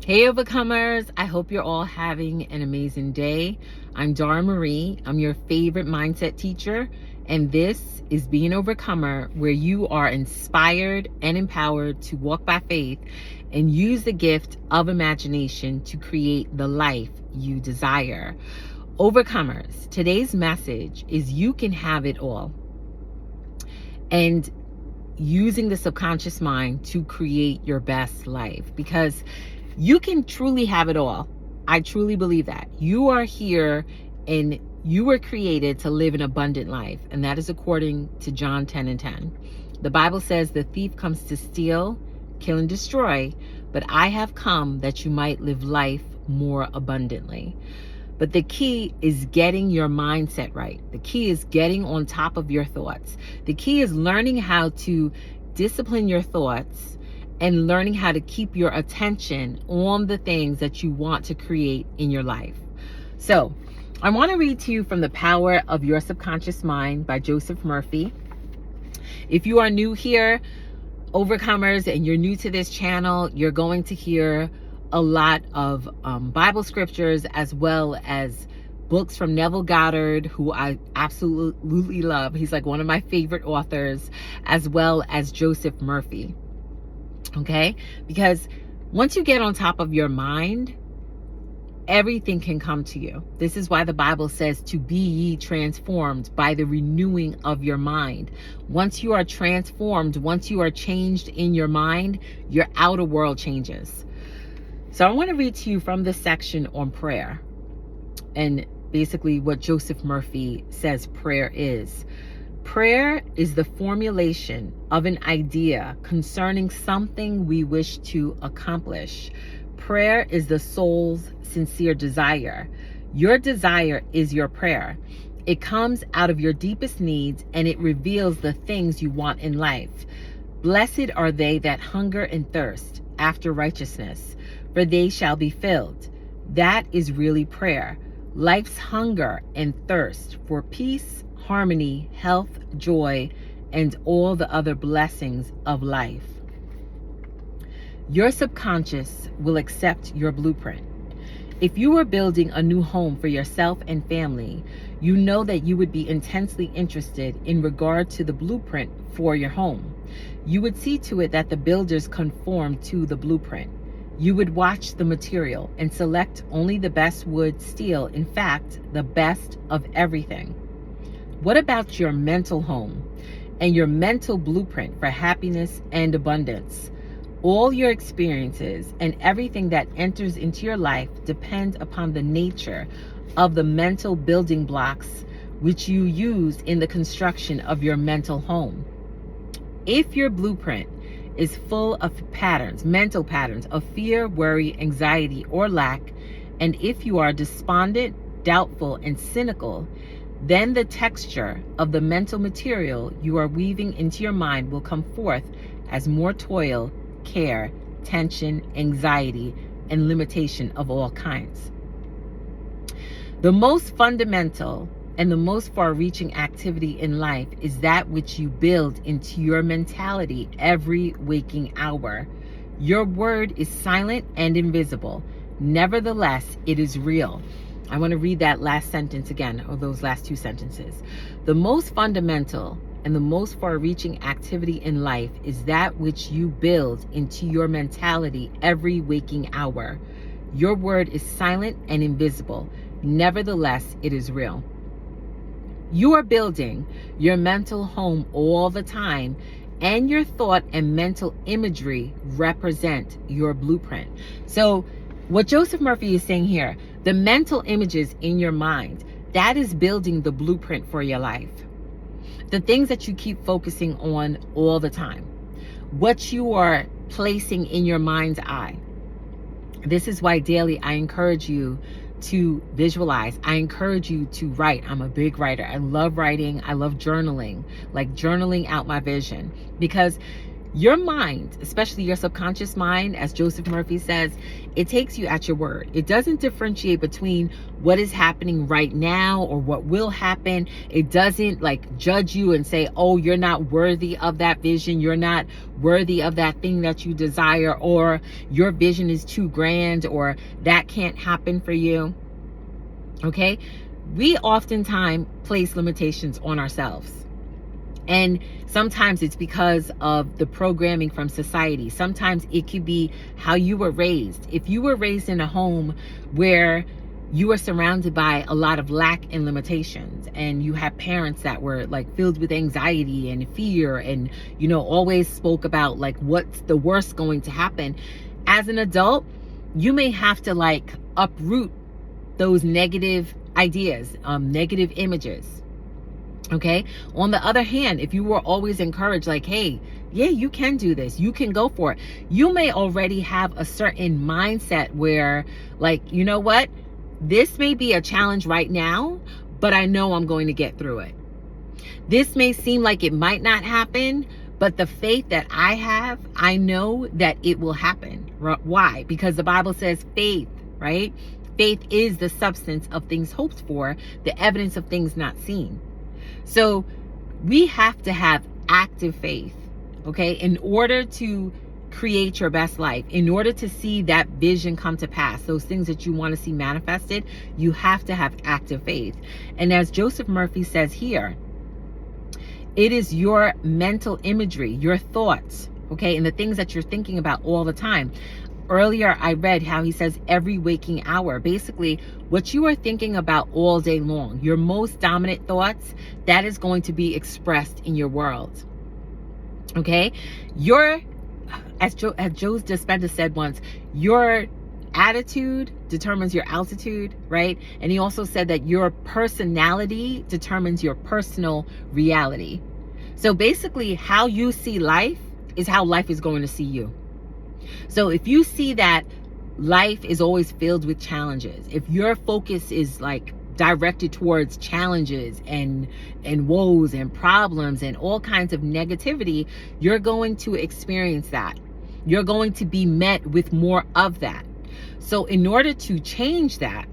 Hey, overcomers. I hope you're all having an amazing day. I'm Dara Marie. I'm your favorite mindset teacher, and this is Being Overcomer, where you are inspired and empowered to walk by faith and use the gift of imagination to create the life you desire. Overcomers, today's message is you can have it all. And using the subconscious mind to create your best life, because you can truly have it all. I truly believe that. You are here and you were created to live an abundant life, and that is according to John 10:10. The Bible says the thief comes to steal, kill, and destroy, but I have come that you might live life more abundantly. But the key is getting your mindset right. The key is getting on top of your thoughts. The key is learning how to discipline your thoughts and learning how to keep your attention on the things that you want to create in your life. So I want to read to you from The Power of Your Subconscious Mind by Joseph Murphy. If you are new here, overcomers, and you're new to this channel, you're going to hear a lot of Bible scriptures, as well as books from Neville Goddard, who I absolutely love. He's like one of my favorite authors, as well as Joseph Murphy. Okay? Because once you get on top of your mind, everything can come to you. This is why the Bible says to be ye transformed by the renewing of your mind. Once you are transformed, once you are changed in your mind, your outer world changes. So I want to read to you from this section on prayer, and basically what Joseph Murphy says prayer is. Prayer is the formulation of an idea concerning something we wish to accomplish. Prayer is the soul's sincere desire. Your desire is your prayer. It comes out of your deepest needs, and it reveals the things you want in life. Blessed are they that hunger and thirst after righteousness, for they shall be filled. That is really prayer. Life's hunger and thirst for peace, harmony, health, joy, and all the other blessings of life. Your subconscious will accept your blueprint. If you were building a new home for yourself and family, you know that you would be intensely interested in regard to the blueprint for your home. You would see to it that the builders conform to the blueprint. You would watch the material and select only the best wood, steel, in fact, the best of everything. What about your mental home and your mental blueprint for happiness and abundance? All your experiences and everything that enters into your life depend upon the nature of the mental building blocks which you use in the construction of your mental home. If your blueprint is full of patterns, mental patterns of fear, worry, anxiety, or lack, and if you are despondent, doubtful, and cynical, then the texture of the mental material you are weaving into your mind will come forth as more toil, care, tension, anxiety, and limitation of all kinds. The most fundamental and the most far-reaching activity in life is that which you build into your mentality every waking hour. Your word is silent and invisible. Nevertheless, it is real. I want to read that last sentence again, or those last two sentences. The most fundamental and the most far-reaching activity in life is that which you build into your mentality every waking hour. Your word is silent and invisible. Nevertheless, it is real. You are building your mental home all the time, and your thought and mental imagery represent your blueprint. So what Joseph Murphy is saying here, the mental images in your mind, that is building the blueprint for your life. The things that you keep focusing on all the time, what you are placing in your mind's eye. This is why daily I encourage you to visualize. I encourage you to write. I'm a big writer. I love writing. I love journaling, like journaling out my vision, because Your mind, especially your subconscious mind, as Joseph Murphy says, it takes you at your word. It doesn't differentiate between what is happening right now or what will happen. It doesn't like judge you and say, oh, you're not worthy of that vision. You're not worthy of that thing that you desire, or your vision is too grand, or that can't happen for you. Okay? We oftentimes place limitations on ourselves. And sometimes it's because of the programming from society. Sometimes it could be how you were raised. If you were raised in a home where you were surrounded by a lot of lack and limitations, and you had parents that were like filled with anxiety and fear, and always spoke about like what's the worst going to happen, as an adult you may have to like uproot those negative ideas, negative images. Okay. On the other hand, if you were always encouraged, like, hey, yeah, you can do this, you can go for it, you may already have a certain mindset where, like, you know what, this may be a challenge right now, but I know I'm going to get through it. This may seem like it might not happen, but the faith that I have, I know that it will happen. Why? Because the Bible says faith, right? Faith is the substance of things hoped for, the evidence of things not seen. So we have to have active faith, okay, in order to create your best life, in order to see that vision come to pass, those things that you want to see manifested, you have to have active faith. And as Joseph Murphy says here, it is your mental imagery, your thoughts, okay, and the things that you're thinking about all the time. Earlier, I read how he says every waking hour. Basically, what you are thinking about all day long, your most dominant thoughts, that is going to be expressed in your world. Okay? As Joe Dispenza said once, your attitude determines your altitude, right? And he also said that your personality determines your personal reality. So basically, how you see life is how life is going to see you. So if you see that life is always filled with challenges, if your focus is like directed towards challenges and woes and problems and all kinds of negativity, you're going to experience that. You're going to be met with more of that. So in order to change that,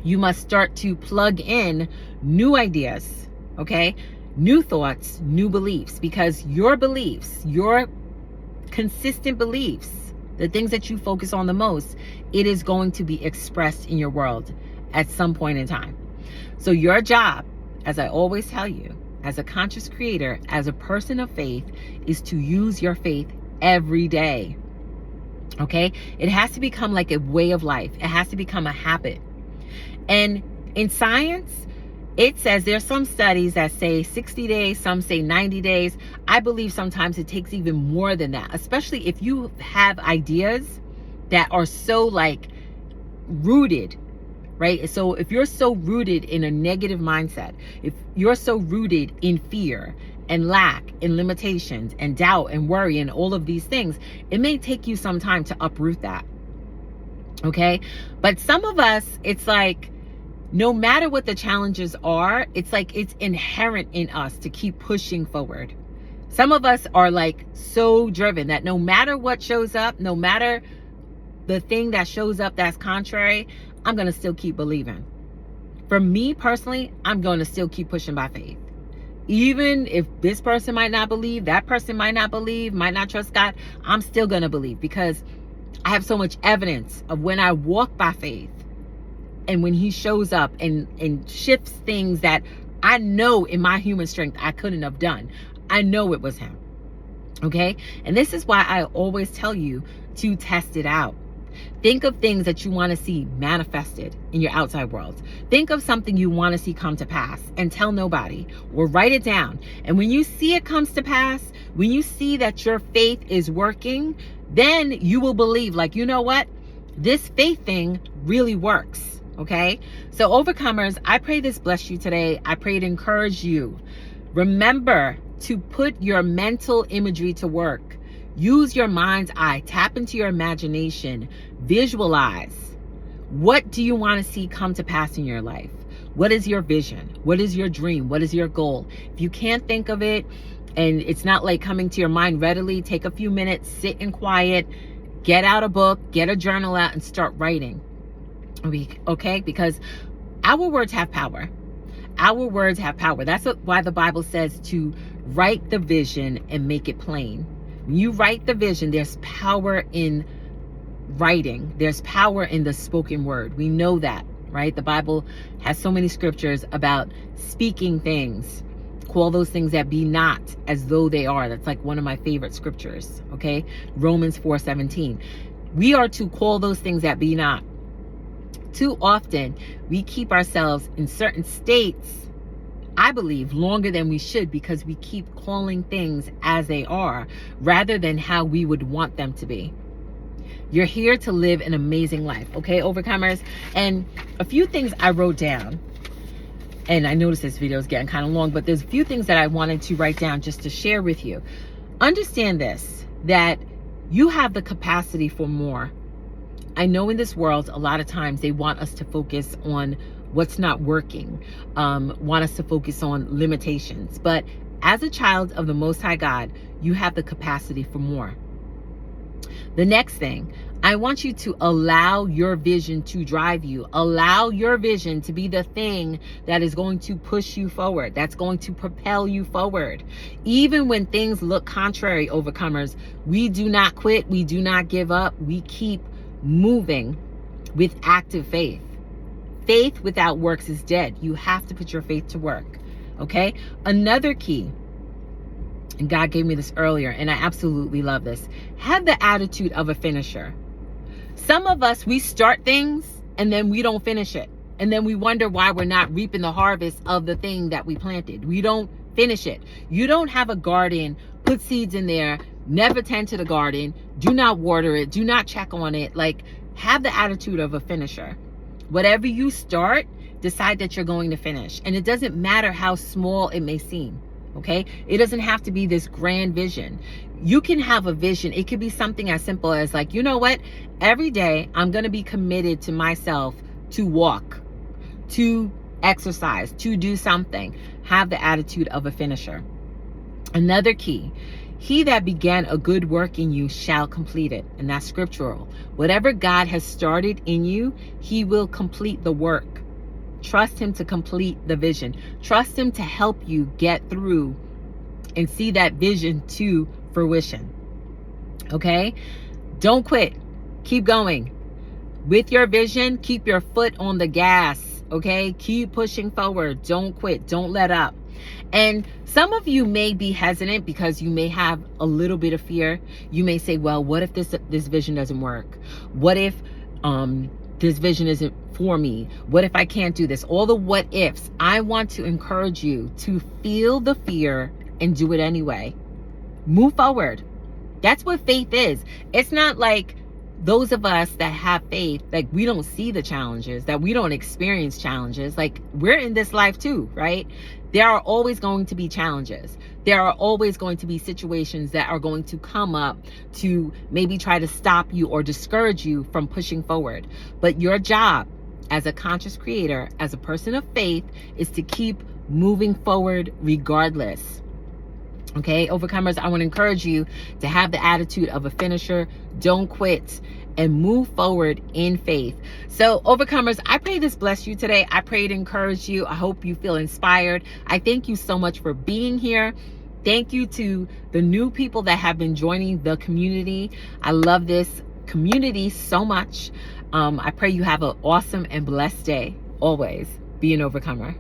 you must start to plug in new ideas, okay? New thoughts, new beliefs, because your beliefs, your consistent beliefs, the things that you focus on the most, it is going to be expressed in your world at some point in time. So your job, as I always tell you, as a conscious creator, as a person of faith, is to use your faith every day. Okay? It has to become like a way of life. It has to become a habit. And in science, it says there's some studies that say 60 days, some say 90 days. I believe sometimes it takes even more than that, especially if you have ideas that are so like rooted, right? So if you're so rooted in a negative mindset, if you're so rooted in fear and lack and limitations and doubt and worry and all of these things, it may take you some time to uproot that. Okay? But some of us, it's like, no matter what the challenges are, it's like it's inherent in us to keep pushing forward. Some of us are like so driven that no matter what shows up, no matter the thing that shows up that's contrary, I'm going to still keep believing. For me personally, I'm going to still keep pushing by faith. Even if this person might not believe, that person might not believe, might not trust God, I'm still going to believe, because I have so much evidence of when I walk by faith, and when he shows up and shifts things that I know in my human strength I couldn't have done. I know it was him. Okay? And this is why I always tell you to test it out. Think of things that you want to see manifested in your outside world. Think of something you want to see come to pass and tell nobody, or write it down. And when you see it comes to pass, when you see that your faith is working, then you will believe, like, you know what? This faith thing really works. Okay? So overcomers, I pray this bless you today. I pray it encourage you. Remember to put your mental imagery to work. Use your mind's eye. Tap into your imagination. Visualize. What do you want to see come to pass in your life? What is your vision? What is your dream? What is your goal? If you can't think of it, And it's not like coming to your mind readily. Take a few minutes, sit in quiet, get out a book, get a journal out, and start writing. Okay? Because our words have power. Our words have power. That's why the Bible says to write the vision and make it plain. When you write the vision, there's power in writing. There's power in the spoken word. We know that, right? The Bible has so many scriptures about speaking things. Call those things that be not as though they are. That's like one of my favorite scriptures, okay? Romans 4:17. We are to call those things that be not. Too often, we keep ourselves in certain states, I believe, longer than we should because we keep calling things as they are rather than how we would want them to be. You're here to live an amazing life, okay, overcomers? And a few things I wrote down, and I noticed this video is getting kind of long, but there's a few things that I wanted to write down just to share with you. Understand this, that you have the capacity for more. I know in this world, a lot of times they want us to focus on what's not working, want us to focus on limitations. But as a child of the Most High God, you have the capacity for more. The next thing, I want you to allow your vision to drive you. Allow your vision to be the thing that is going to push you forward, that's going to propel you forward. Even when things look contrary, overcomers, we do not quit. We do not give up. We keep moving with active faith. Faith without works is dead. You have to put your faith to work. Okay? Another key, and God gave me this earlier, and I absolutely love this. Have the attitude of a finisher. Some of us, we start things and then we don't finish it. And then we wonder why we're not reaping the harvest of the thing that we planted. We don't finish it. You don't have a garden, put seeds in there, never tend to the garden, do not water it, do not check on it. Like, have the attitude of a finisher. Whatever you start, decide that you're going to finish. And it doesn't matter how small it may seem, okay? It doesn't have to be this grand vision. You can have a vision. It could be something as simple as like, you know what? Every day I'm going to be committed to myself to walk, to exercise, to do something. Have the attitude of a finisher. Another key, he that began a good work in you shall complete it. And that's scriptural. Whatever God has started in you, he will complete the work. Trust him to complete the vision. Trust him to help you get through and see that vision to fruition. Okay? Don't quit. Keep going. With your vision, keep your foot on the gas. Okay? Keep pushing forward. Don't quit. Don't let up. And some of you may be hesitant because you may have a little bit of fear. You may say, well, what if this vision doesn't work? What if this vision isn't for me? What if I can't do this? All the what ifs. I want to encourage you to feel the fear and do it anyway. Move forward. That's what faith is. It's not like those of us that have faith, like we don't see the challenges, that we don't experience challenges. Like, we're in this life too, right? There are always going to be challenges. There are always going to be situations that are going to come up to maybe try to stop you or discourage you from pushing forward. But your job as a conscious creator, as a person of faith, is to keep moving forward regardless. Okay, overcomers, I want to encourage you to have the attitude of a finisher. Don't quit and move forward in faith. So, overcomers, I pray this bless you today. I pray it encourage you. I hope you feel inspired. I thank you so much for being here. Thank you to the new people that have been joining the community. I love this community so much. I pray you have an awesome and blessed day. Always be an overcomer.